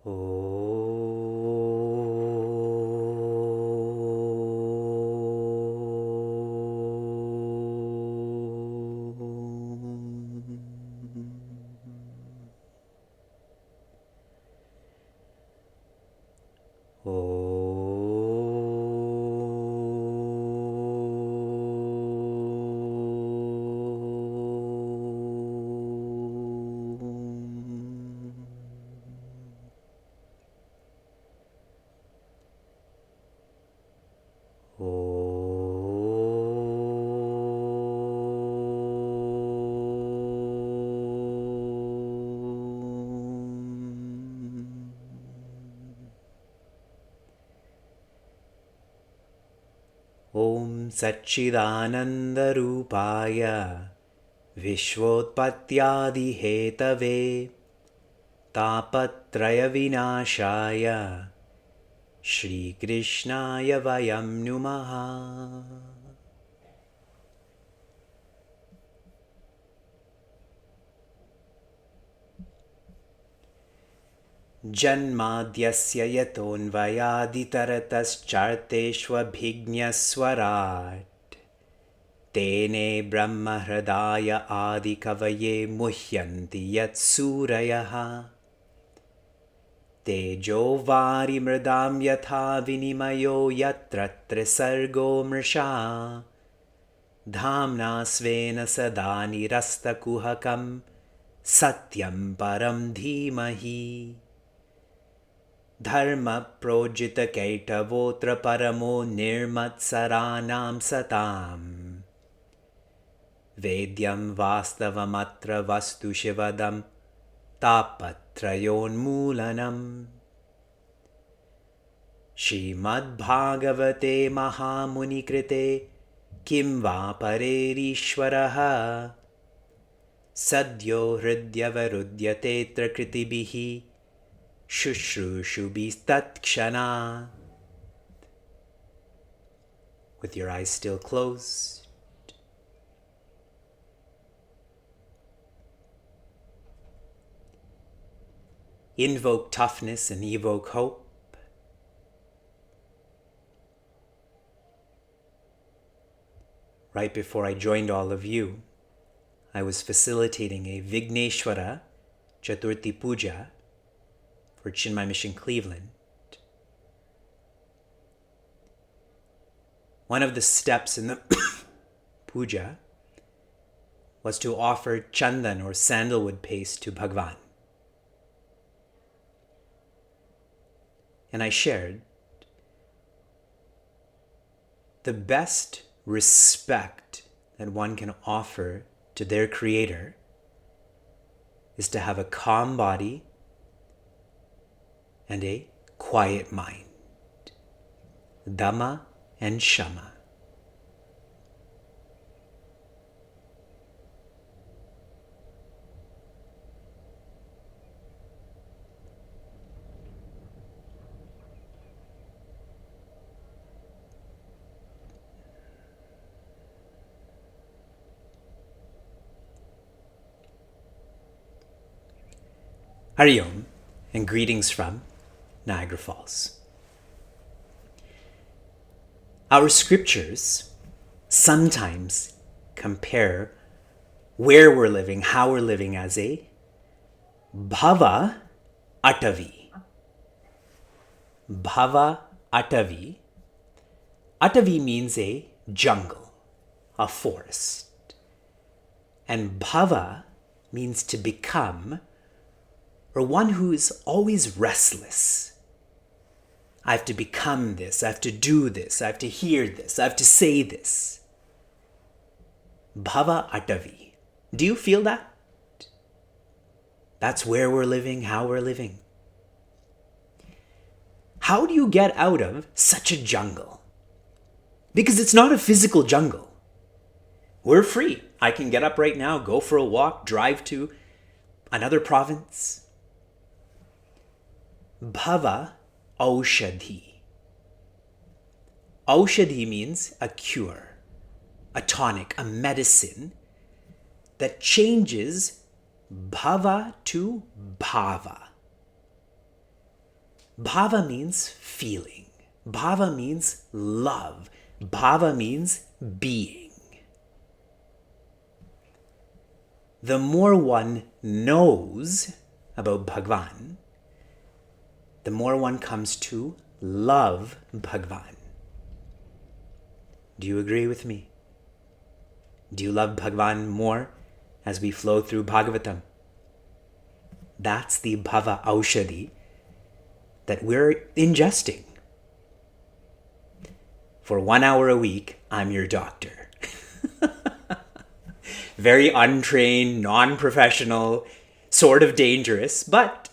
Om. Om Satchidanandarupaya Vishvotpatyadihetave Tapatraya Vinashaya Shri Krishnaya Vayam Numaha. Janmadyasya yatonvayaditaratascharteshvabhignaswarat Tene Brahmahradaya Adikavaye Muhyanti Yatsurayaha Tejo Vari Mridam Yatha Vinimayo Yatra Trisargo Mrisha Dhamna Svena Sada Nirasta Kuhakam Satyam Param Dhimahi Dharma Projita Kaitavotra Paramo Nirmatsaranam Satam Vedyam Vastavamatra Vastu Shivadam Tapatrayon Mulanam Srimad Bhagavate Mahamuni Krite Kim Va Parerishwaraha Sadyo Hridyavarudyate Trakritibihi Shushrushubistatkshanat. With your eyes still closed, invoke toughness and evoke hope. Right before I joined all of you, I was facilitating a Vigneshwara Chaturthi Puja for Chinmaya Mission Cleveland. One of the steps in the puja was to offer chandan or sandalwood paste to Bhagwan. And I shared the best respect that one can offer to their creator is to have a calm body and a quiet mind. Dhamma and Shama. Hari Om, and greetings from Niagara Falls. Our scriptures sometimes compare where we're living, how we're living as a Bhava Atavi. Bhava Atavi. Atavi means a jungle, a forest. And Bhava means to become, or one who is always restless. I have to become this, I have to do this, I have to hear this, I have to say this. Bhava Atavi. Do you feel that? That's where we're living, how we're living. How do you get out of such a jungle? Because it's not a physical jungle. We're free. I can get up right now, go for a walk, drive to another province. Bhava Aushadhi. Aushadhi means a cure, a tonic, a medicine that changes bhava to bhava. Bhava means feeling. Bhava means love. Bhava means being. The more one knows about Bhagwan, the more one comes to love Bhagwan. Do you agree with me? Do you love Bhagwan more as we flow through Bhagavatam? That's the Bhava Aushadhi that we're ingesting. For 1 hour a week, I'm your doctor. Very untrained, non-professional, sort of dangerous, but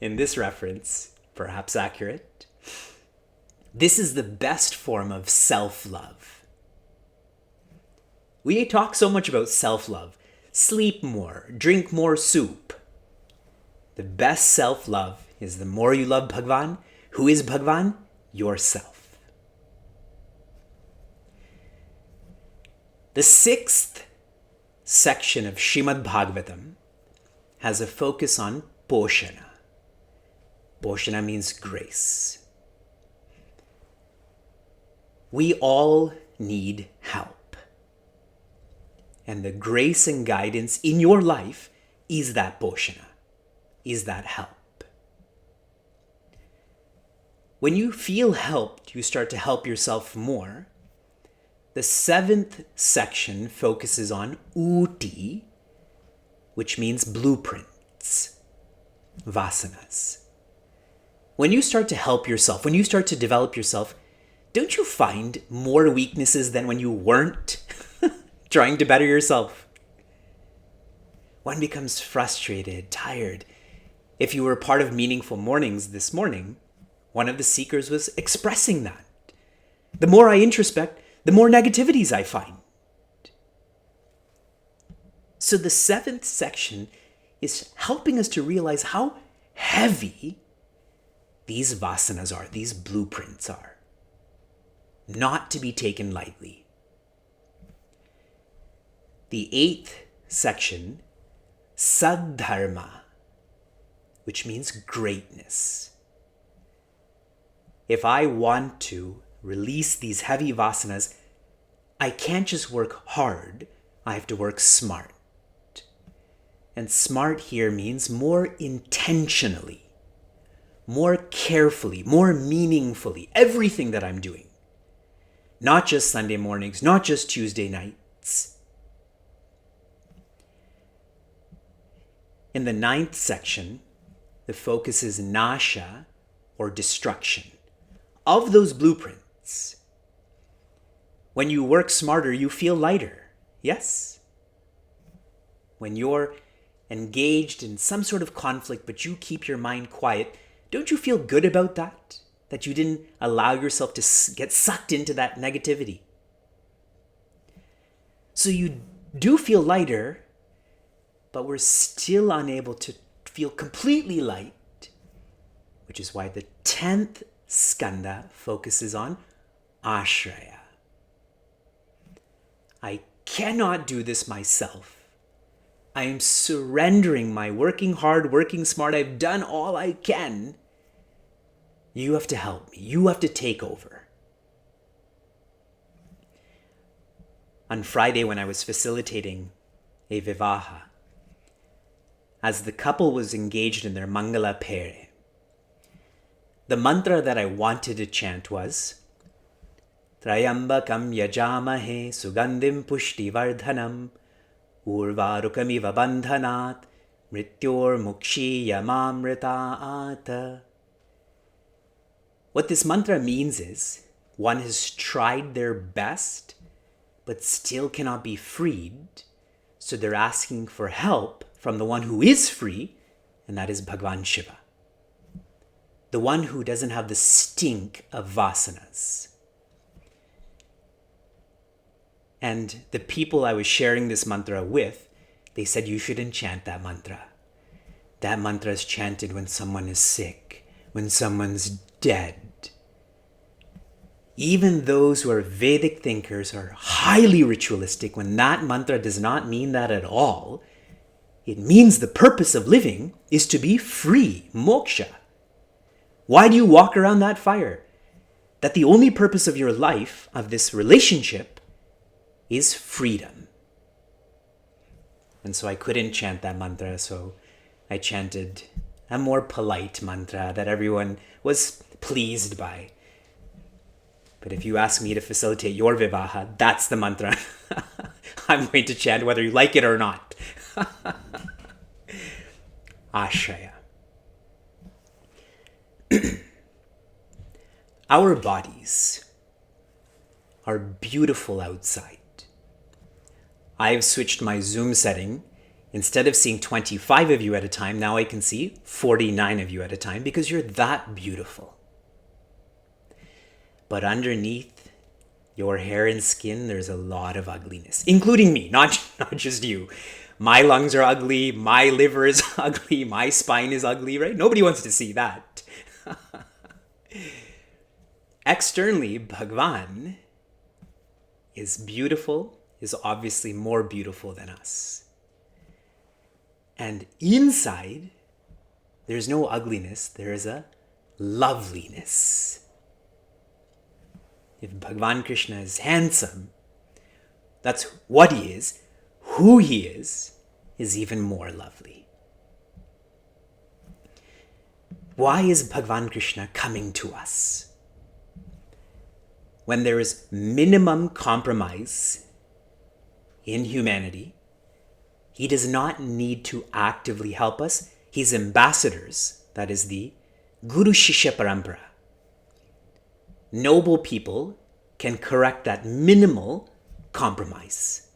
in this reference, perhaps accurate. This is the best form of self-love. We talk so much about self-love. Sleep more, drink more soup. The best self-love is the more you love Bhagwan. Who is Bhagwan? Yourself. The 6th section of Srimad Bhagavatam has a focus on Poshana. Poshana means grace. We all need help. And the grace and guidance in your life is that Poshana, is that help. When you feel helped, you start to help yourself more. The 7th section focuses on Uti, which means blueprints, vasanas. When you start to help yourself, when you start to develop yourself, don't you find more weaknesses than when you weren't trying to better yourself? One becomes frustrated, tired. If you were part of Meaningful Mornings this morning, one of the seekers was expressing that. The more I introspect, the more negativities I find. So the 7th section is helping us to realize how heavy these vasanas are, these blueprints are. Not to be taken lightly. The 8th section, Saddharma, which means greatness. If I want to release these heavy vasanas, I can't just work hard, I have to work smart. And smart here means more intentionally, more carefully, more meaningfully, everything that I'm doing. Not just Sunday mornings, not just Tuesday nights. In the 9th section, the focus is nasha, or destruction, of those blueprints. When you work smarter, you feel lighter. Yes? When you're engaged in some sort of conflict, but you keep your mind quiet, don't you feel good about that? That you didn't allow yourself to get sucked into that negativity. So you do feel lighter, but we're still unable to feel completely light, which is why the 10th skanda focuses on ashraya. I cannot do this myself. I am surrendering my working hard, working smart. I've done all I can. You have to help me. You have to take over. On Friday, when I was facilitating a vivaha, as the couple was engaged in their Mangala Pere, the mantra that I wanted to chant was Trayambakam yajamahe sugandim pushti vardhanam urvarukamiva bandhanat mrityor mukshi yamamritaat. What this mantra means is one has tried their best but still cannot be freed, so they're asking for help from the one who is free, and that is Bhagwan Shiva. The one who doesn't have the stink of vasanas. And the people I was sharing this mantra with, they said, you shouldn't chant that mantra. That mantra is chanted when someone is sick, when someone's dead. Even those who are Vedic thinkers are highly ritualistic when that mantra does not mean that at all. It means the purpose of living is to be free, moksha. Why do you walk around that fire? That the only purpose of your life, of this relationship, is freedom. And so I couldn't chant that mantra, so I chanted a more polite mantra that everyone was pleased by. But if you ask me to facilitate your vivaha, that's the mantra I'm going to chant whether you like it or not. Ashraya. Our bodies are beautiful outside. I've switched my Zoom setting. Instead of seeing 25 of you at a time, now I can see 49 of you at a time because you're that beautiful. But underneath your hair and skin, there's a lot of ugliness, including me, not just you. My lungs are ugly, my liver is ugly, my spine is ugly, right? Nobody wants to see that. Externally, Bhagavan is beautiful, is obviously more beautiful than us. And inside, there's no ugliness, there is a loveliness. If Bhagavan Krishna is handsome, that's what he is. Who he is even more lovely. Why is Bhagavan Krishna coming to us? When there is minimum compromise in humanity, he does not need to actively help us. His ambassadors, that is the Guru Shishya Parampara. Noble people can correct that minimal compromise.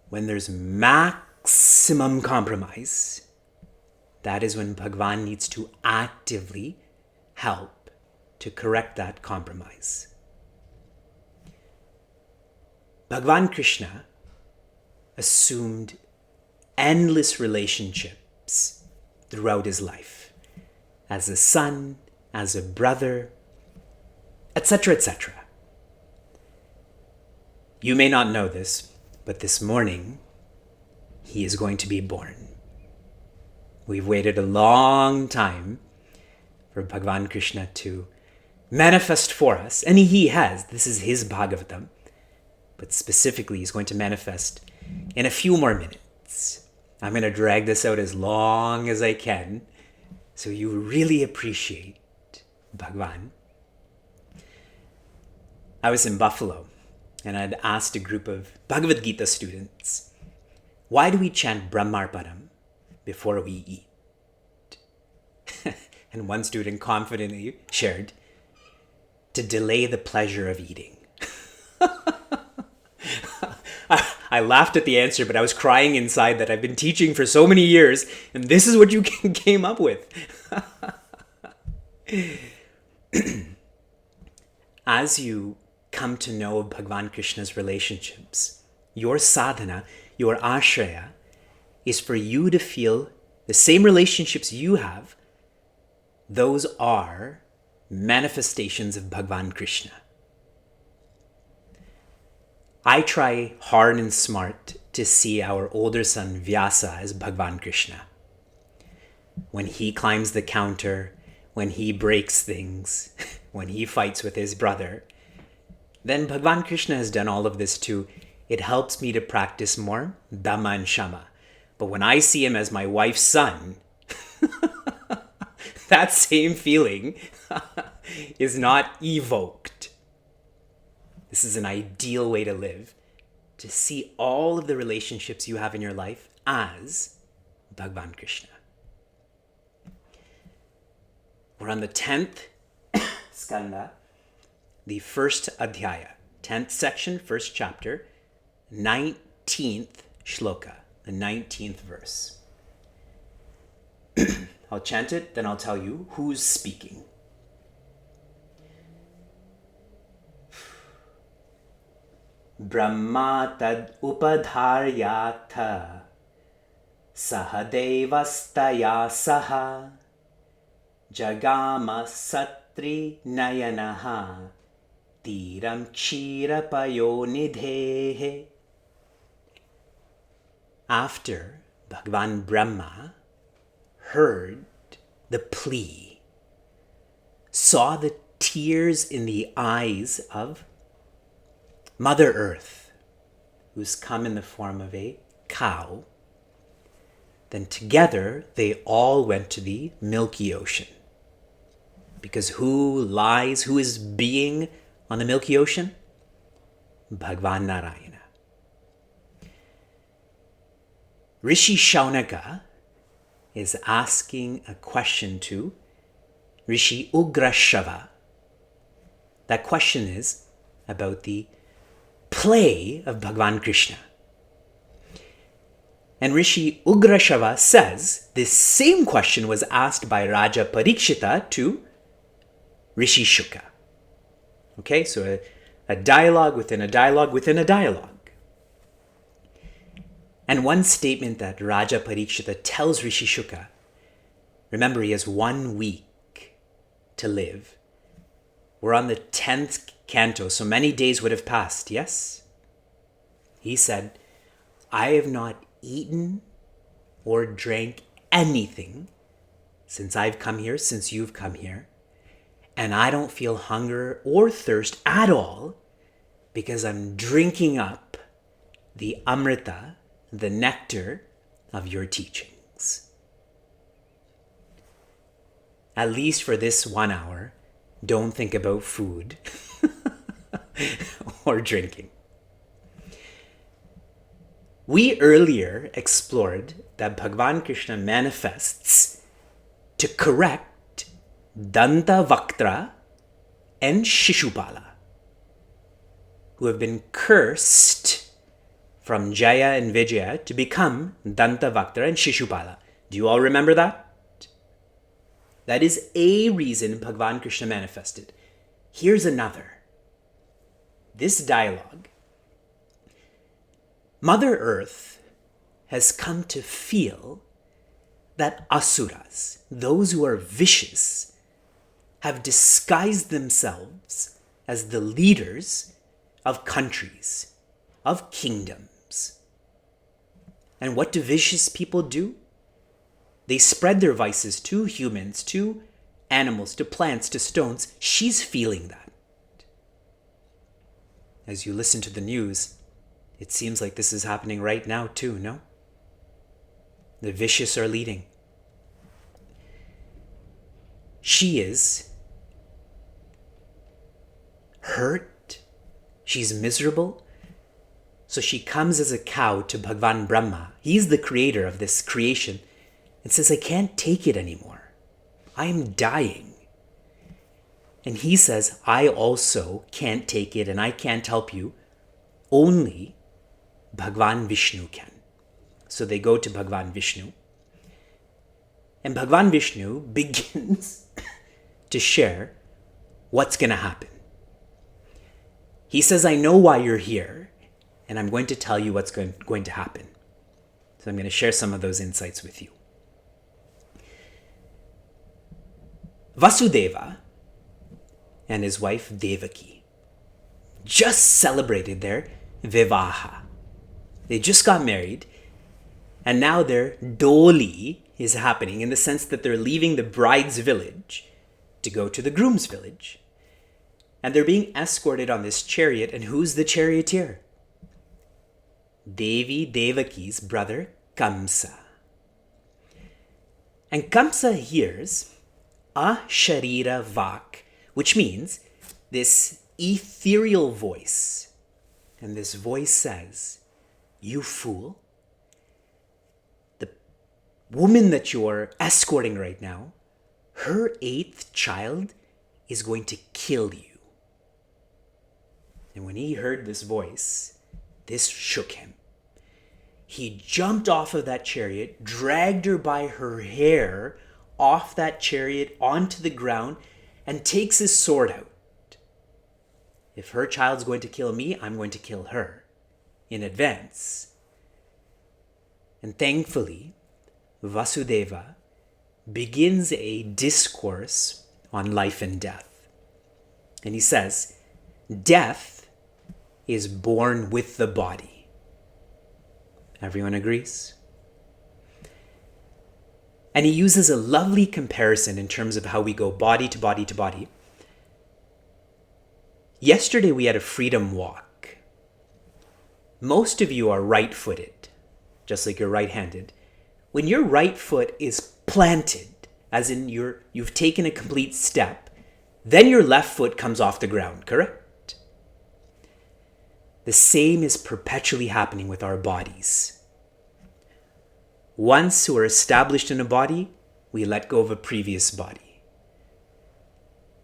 When there's maximum compromise, that is when Bhagavan needs to actively help to correct that compromise. Bhagavan Krishna assumed endless relationships throughout his life, as a son, as a brother, etc., etc. You may not know this, but this morning, he is going to be born. We've waited a long time for Bhagavan Krishna to manifest for us, and he has. This is his Bhagavatam, but specifically he's going to manifest in a few more minutes. I'm going to drag this out as long as I can so you really appreciate Bhagavan. I was in Buffalo and I'd asked a group of Bhagavad Gita students, why do we chant Brahmarpanam before we eat? And one student confidently shared, to delay the pleasure of eating. I laughed at the answer, but I was crying inside that I've been teaching for so many years, and this is what you came up with. As you come to know Bhagavan Krishna's relationships, your sadhana, your ashraya, is for you to feel the same relationships you have. Those are manifestations of Bhagavan Krishna. I try hard and smart to see our older son Vyasa as Bhagavan Krishna. When he climbs the counter, when he breaks things, when he fights with his brother, then Bhagavan Krishna has done all of this too. It helps me to practice more Dhamma and Shama. But when I see him as my wife's son, that same feeling is not evoked. This is an ideal way to live, to see all of the relationships you have in your life as Bhagavan Krishna. We're on the 10th skanda, the first adhyaya, 10th section, first chapter, 19th shloka, the 19th verse. I'll chant it, then I'll tell you who's speaking. Brahma tad upadharyatha sahadevastaya saha jagama satri nayanaha tiram kshirapayo nidhehe. after Bhagavan Brahma heard the plea, saw the tears in the eyes of Mother Earth, who's come in the form of a cow, then together they all went to the Milky Ocean. Because who is being on the Milky Ocean? Bhagavan Narayana. Rishi Shaunaka is asking a question to Rishi Ugrashava. That question is about the play of Bhagavan Krishna. And Rishi Ugrashava says this same question was asked by Raja Parikshita to Rishi Shuka. Okay, so a dialogue within a dialogue within a dialogue. And one statement that Raja Parikshita tells Rishi Shuka, remember he has 1 week to live. We're on the 10th canto, so many days would have passed, yes? He said, I have not eaten or drank anything since I've come here, since you've come here, and I don't feel hunger or thirst at all because I'm drinking up the amrita, the nectar of your teachings. At least for this 1 hour, don't think about food or drinking. We earlier explored that Bhagavan Krishna manifests to correct Danta Vaktra and Shishupala, who have been cursed from Jaya and Vijaya to become Danta Vaktra and Shishupala. Do you all remember that? That is a reason Bhagavan Krishna manifested. Here's another. This dialogue, Mother Earth has come to feel that asuras, those who are vicious, have disguised themselves as the leaders of countries, of kingdoms. And what do vicious people do? They spread their vices to humans, to animals, to plants, to stones. She's feeling that. As you listen to the news, it seems like this is happening right now too, no? The vicious are leading. She is hurt. She's miserable. So she comes as a cow to Bhagavan Brahma. He's the creator of this creation. And says, I can't take it anymore. I am dying. And he says, I also can't take it and I can't help you. Only Bhagavan Vishnu can. So they go to Bhagavan Vishnu. And Bhagavan Vishnu begins to share what's going to happen. He says, I know why you're here, and I'm going to tell you what's going to happen. So I'm going to share some of those insights with you. Vasudeva and his wife Devaki just celebrated their Vivaha. They just got married, and now their Doli is happening in the sense that they're leaving the bride's village to go to the groom's village. And they're being escorted on this chariot, and who's the charioteer? Devi Devaki's brother Kamsa. And Kamsa hears a Sharira Vak, which means this ethereal voice. And this voice says, you fool, the woman that you're escorting right now, her 8th child is going to kill you. And when he heard this voice, this shook him. He jumped off of that chariot, dragged her by her hair off that chariot onto the ground, and takes his sword out. If her child's going to kill me, I'm going to kill her in advance. And thankfully, Vasudeva begins a discourse on life and death. And he says, death is born with the body. Everyone agrees? And he uses a lovely comparison in terms of how we go body to body to body. Yesterday we had a freedom walk. Most of you are right-footed, just like you're right-handed. When your right foot is planted, as in you've taken a complete step, then your left foot comes off the ground, correct? The same is perpetually happening with our bodies. Once we're established in a body, we let go of a previous body.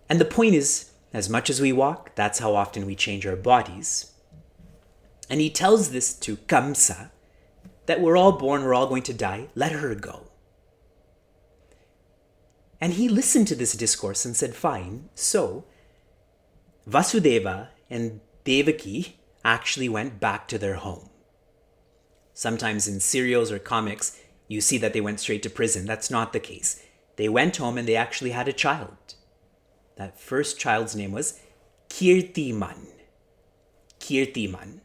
And the point is, as much as we walk, that's how often we change our bodies. And he tells this to Kamsa, that we're all born, we're all going to die, let her go. And he listened to this discourse and said, fine. So Vasudeva and Devaki actually went back to their home. Sometimes in serials or comics, you see that they went straight to prison. That's not the case. They went home and they actually had a child. That first child's name was Kirtiman. Kirtiman.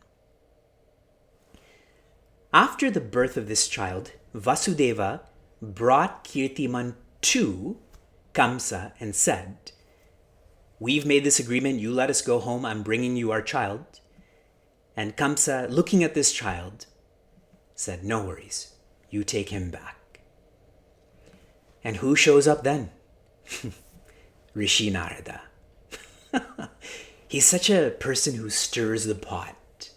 After the birth of this child, Vasudeva brought Kirtiman to Kamsa and said, we've made this agreement, you let us go home, I'm bringing you our child. And Kamsa, looking at this child, said, no worries, you take him back. And who shows up then? Rishi Narada. He's such a person who stirs the pot.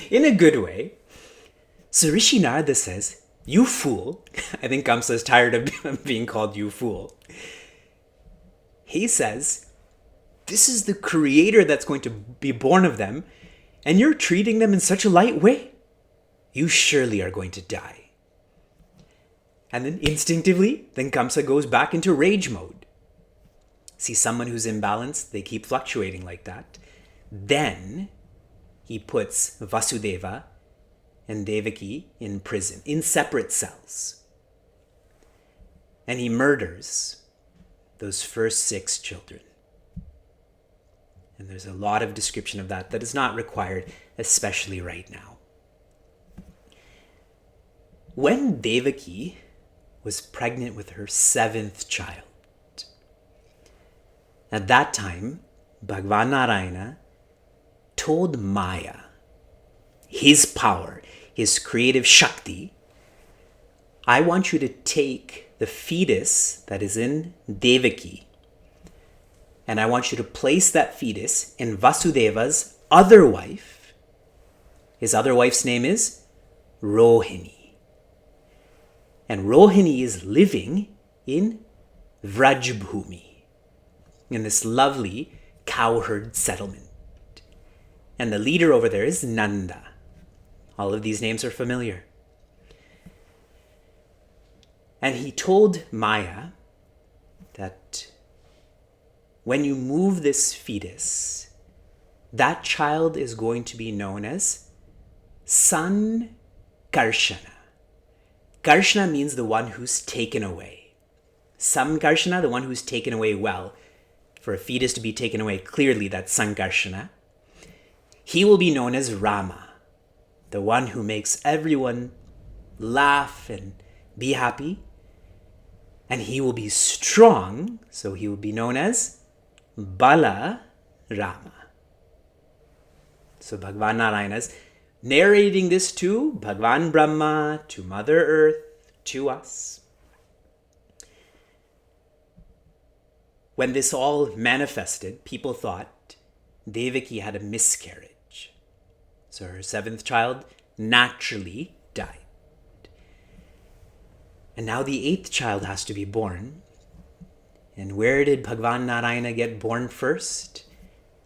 In a good way. So Rishi Narada says, you fool. I think Kamsa is tired of being called you fool. He says, this is the creator that's going to be born of them, and you're treating them in such a light way. You surely are going to die. And then instinctively, then Kamsa goes back into rage mode. See, someone who's imbalanced, they keep fluctuating like that. Then he puts Vasudeva and Devaki in prison, in separate cells. And he murders those first 6 children. And there's a lot of description of that is not required, especially right now. When Devaki was pregnant with her 7th child, at that time, Bhagavan Narayana told Maya, his power, his creative Shakti, I want you to take the fetus that is in Devaki, and I want you to place that fetus in Vasudeva's other wife. His other wife's name is Rohini. And Rohini is living in Vrajbhumi, in this lovely cowherd settlement. And the leader over there is Nanda. All of these names are familiar. And he told Maya that when you move this fetus, that child is going to be known as San Karshana. Karshana means the one who's taken away. Sam Karshana, the one who's taken away well. For a fetus to be taken away, clearly that's Sankarshana. He will be known as Rama, the one who makes everyone laugh and be happy. And he will be strong, so he will be known as Bala Rama. So Bhagavan Narayana is narrating this to Bhagavan Brahma, to Mother Earth, to us. When this all manifested, people thought Devaki had a miscarriage. So her 7th child naturally died. And now the 8th child has to be born. And where did Bhagavan Narayana get born first?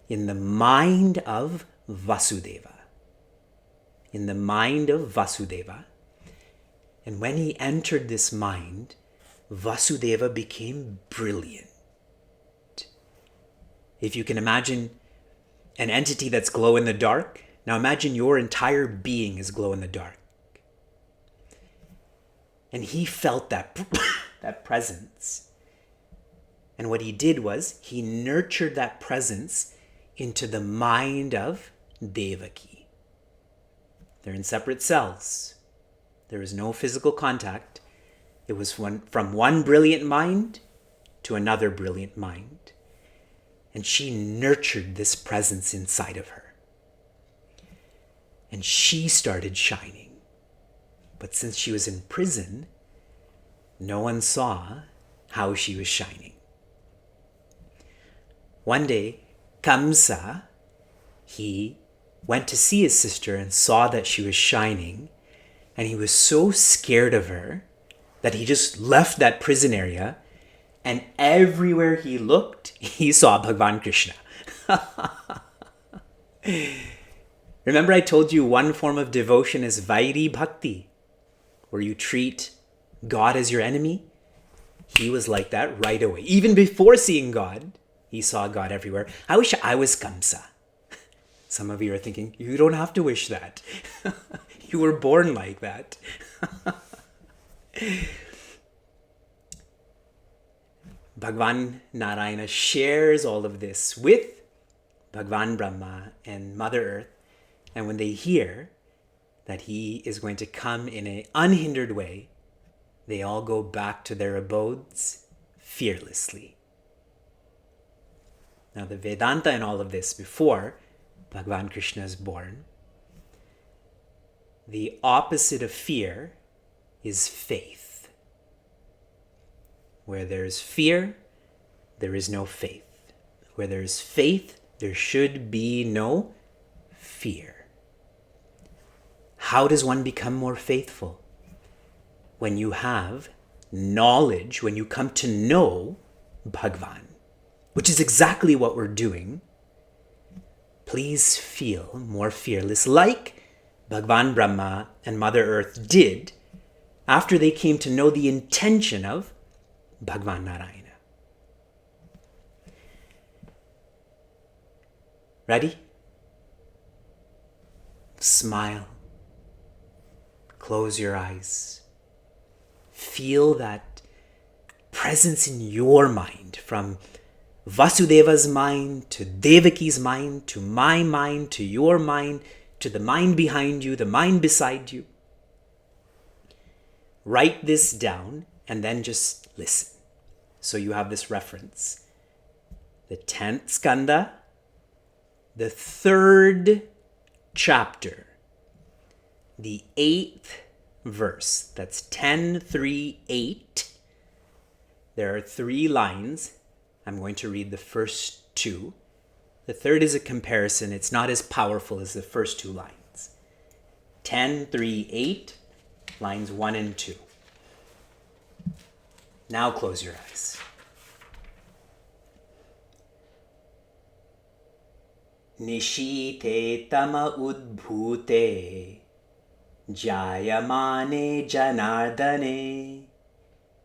In the mind of Vasudeva. In the mind of Vasudeva. And when he entered this mind, Vasudeva became brilliant. If you can imagine an entity that's glow in the dark, now imagine your entire being is glow in the dark. And he felt that, that presence. And what he did was he nurtured that presence into the mind of Devaki. They're in separate cells. There is no physical contact. It was from one brilliant mind to another brilliant mind. And she nurtured this presence inside of her. And she started shining. But since she was in prison, no one saw how she was shining. One day, Kamsa, he went to see his sister and saw that she was shining, and he was so scared of her that he just left that prison area, and everywhere he looked, he saw Bhagavan Krishna. Remember I told you one form of devotion is Vairi Bhakti, where you treat God as your enemy? He was like that right away. Even before seeing God, he saw God everywhere. I wish I was Kamsa. Some of you are thinking, you don't have to wish that. You were born like that. Bhagavan Narayana shares all of this with Bhagavan Brahma and Mother Earth. And when they hear that he is going to come in an unhindered way, they all go back to their abodes fearlessly. Now the Vedanta and all of this, before Bhagavan Krishna is born, the opposite of fear is faith. Where there is fear, there is no faith. Where there is faith, there should be no fear. How does one become more faithful? When you have knowledge, when you come to know Bhagavan, which is exactly what we're doing, please feel more fearless, like Bhagavan Brahma and Mother Earth did after they came to know the intention of Bhagavan Narayana. Ready? Smile. Close your eyes. Feel that presence in your mind, from Vasudeva's mind to Devaki's mind to my mind to your mind to the mind behind you, the mind beside you. Write this down and then just listen. So you have this reference. The 10th skanda, the 3rd chapter, the 8th verse. That's 10:3:8. There are 3 lines. I'm going to read the first 2. The third is a comparison. It's not as powerful as the first 2 lines. 10:3:8, lines 1 and 2. Now close your eyes. Nishite tama udbhute jayamane janardane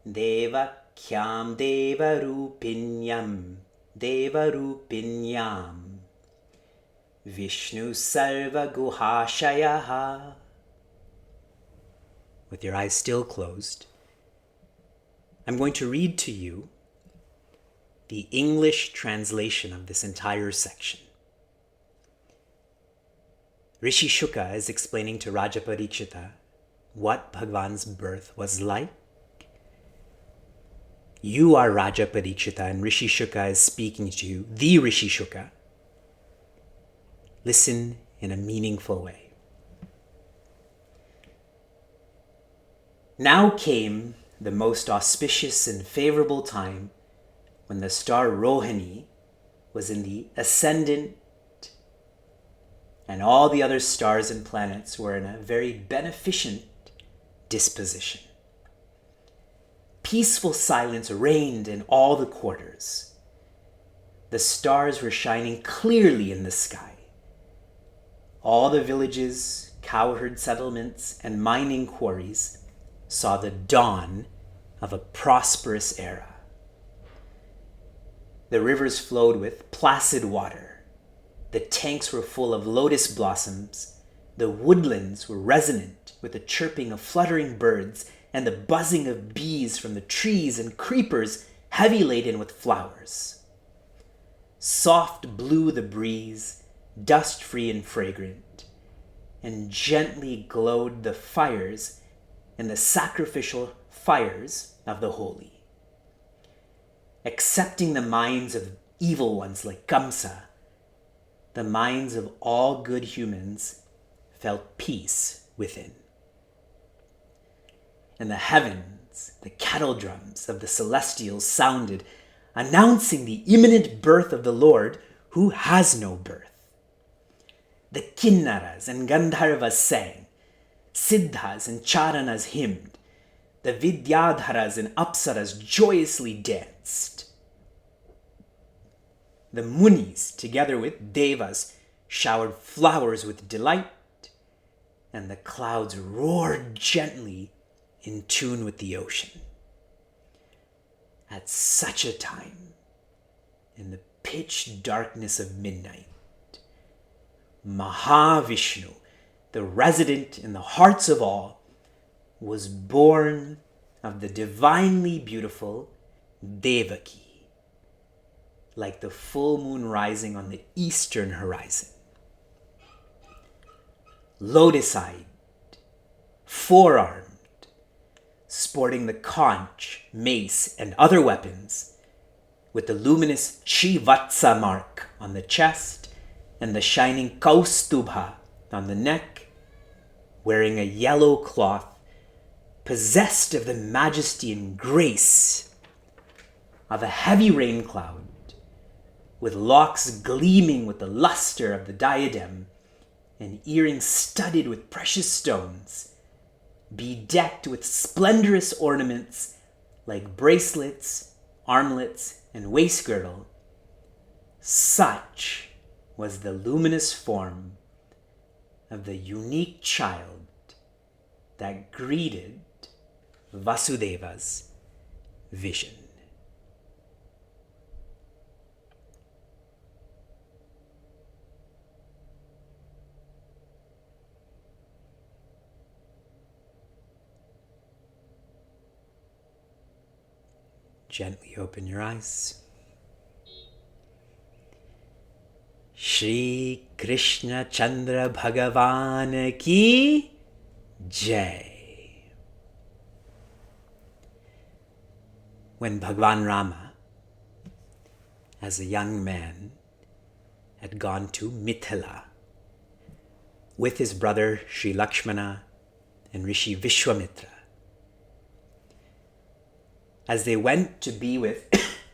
devakyam devarupinyam Vishnu sarva guhashayaha. With your eyes still closed, I'm going to read to you the English translation of this entire section. Rishi Shuka is explaining to Raja Parikshita what Bhagavan's birth was like. You are Raja Parikshita and Rishi Shuka is speaking to you, the Rishi Shuka. Listen in a meaningful way. Now came the most auspicious and favorable time when the star Rohini was in the ascendant and all the other stars and planets were in a very beneficent disposition. Peaceful silence reigned in all the quarters. The stars were shining clearly in the sky. All the villages, cowherd settlements, and mining quarries saw the dawn of a prosperous era. The rivers flowed with placid water. The tanks were full of lotus blossoms. The woodlands were resonant with the chirping of fluttering birds and the buzzing of bees from the trees and creepers heavy laden with flowers. Soft blew the breeze, dust-free and fragrant. and gently glowed the fires and the sacrificial fires of the holy. Accepting the minds of evil ones like Kamsa, the minds of all good humans felt peace within. In the heavens, the kettle drums of the celestials sounded, announcing the imminent birth of the Lord who has no birth. The kinnaras and gandharvas sang, siddhas and charanas hymned, the vidyadharas and apsaras joyously danced. The munis, together with devas, showered flowers with delight, and the clouds roared gently in tune with the ocean. At such a time, in the pitch darkness of midnight, Mahavishnu, the resident in the hearts of all, was born of the divinely beautiful Devaki, like the full moon rising on the eastern horizon. Lotus-eyed, four-armed, sporting the conch, mace, and other weapons, with the luminous Chivatsa mark on the chest and the shining Kaustubha on the neck, wearing a yellow cloth, possessed of the majesty and grace of a heavy rain cloud, with locks gleaming with the luster of the diadem and earrings studded with precious stones, bedecked with splendorous ornaments like bracelets, armlets, and waist girdle. Such was the luminous form of the unique child that greeted Vasudeva's vision. Gently open your eyes. Shri Krishna Chandra Bhagavan Ki Jai. When Bhagwan Rama, as a young man, had gone to Mithila with his brother Sri Lakshmana and Rishi Vishwamitra, as they went to be with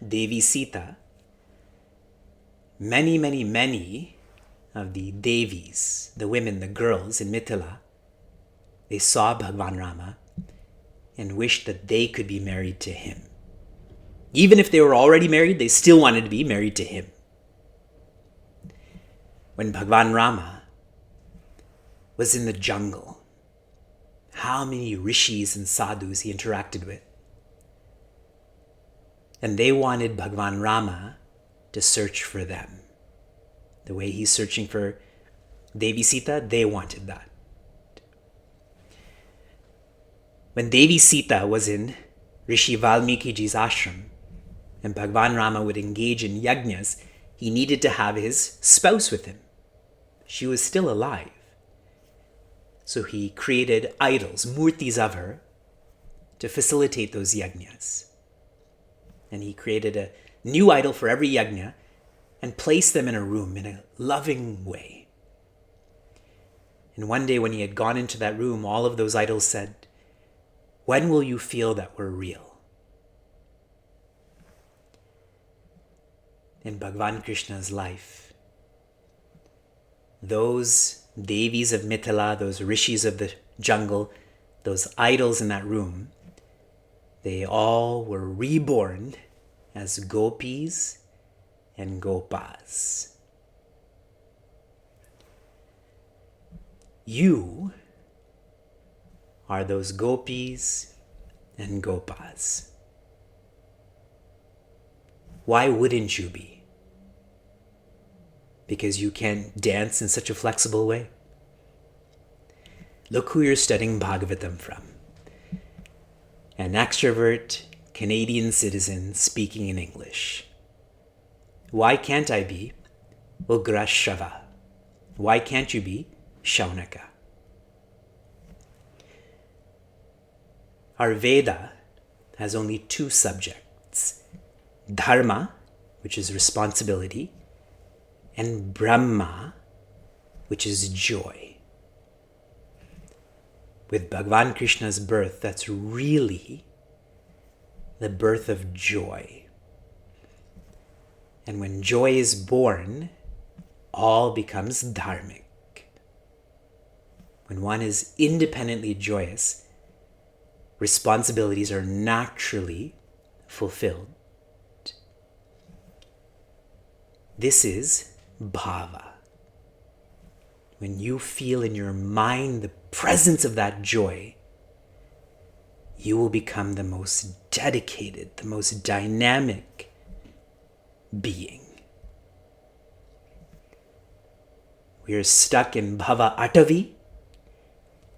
Devi Sita, many of the Devis, the women, the girls in Mithila, they saw Bhagwan Rama and wished that they could be married to him. Even if they were already married, they still wanted to be married to him. When Bhagwan Rama was in the jungle, how many rishis and sadhus he interacted with. And they wanted Bhagwan Rama to search for them. The way he's searching for Devi Sita, they wanted that. When Devi Sita was in Rishi Valmikiji's ashram, and Bhagwan Rama would engage in yajnas, he needed to have his spouse with him. She was still alive. So he created idols, murtis of her, to facilitate those yajnas. And he created a new idol for every yajna and placed them in a room in a loving way. And one day when he had gone into that room, all of those idols said, "When will you feel that we're real?" In Bhagavan Krishna's life, those Devis of Mithila, those rishis of the jungle, those idols in that room, they all were reborn as gopis and gopas. You are those gopis and gopas. Why wouldn't you be? Because you can dance in such a flexible way? Look who you're studying Bhagavatam from. An extrovert Canadian citizen speaking in English. Why can't I be Ugrashava? Why can't you be Shaunaka? Our Veda has only two subjects: dharma, which is responsibility, and Brahma, which is joy. With Bhagavan Krishna's birth, that's really the birth of joy. And when joy is born, all becomes dharmic. When one is independently joyous, responsibilities are naturally fulfilled. This is bhava. When you feel in your mind the presence of that joy, you will become the most dedicated, the most dynamic being. We are stuck in bhava atavi,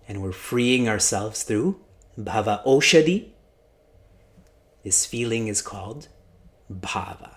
and we're freeing ourselves through bhava oshadi. This feeling is called bhava.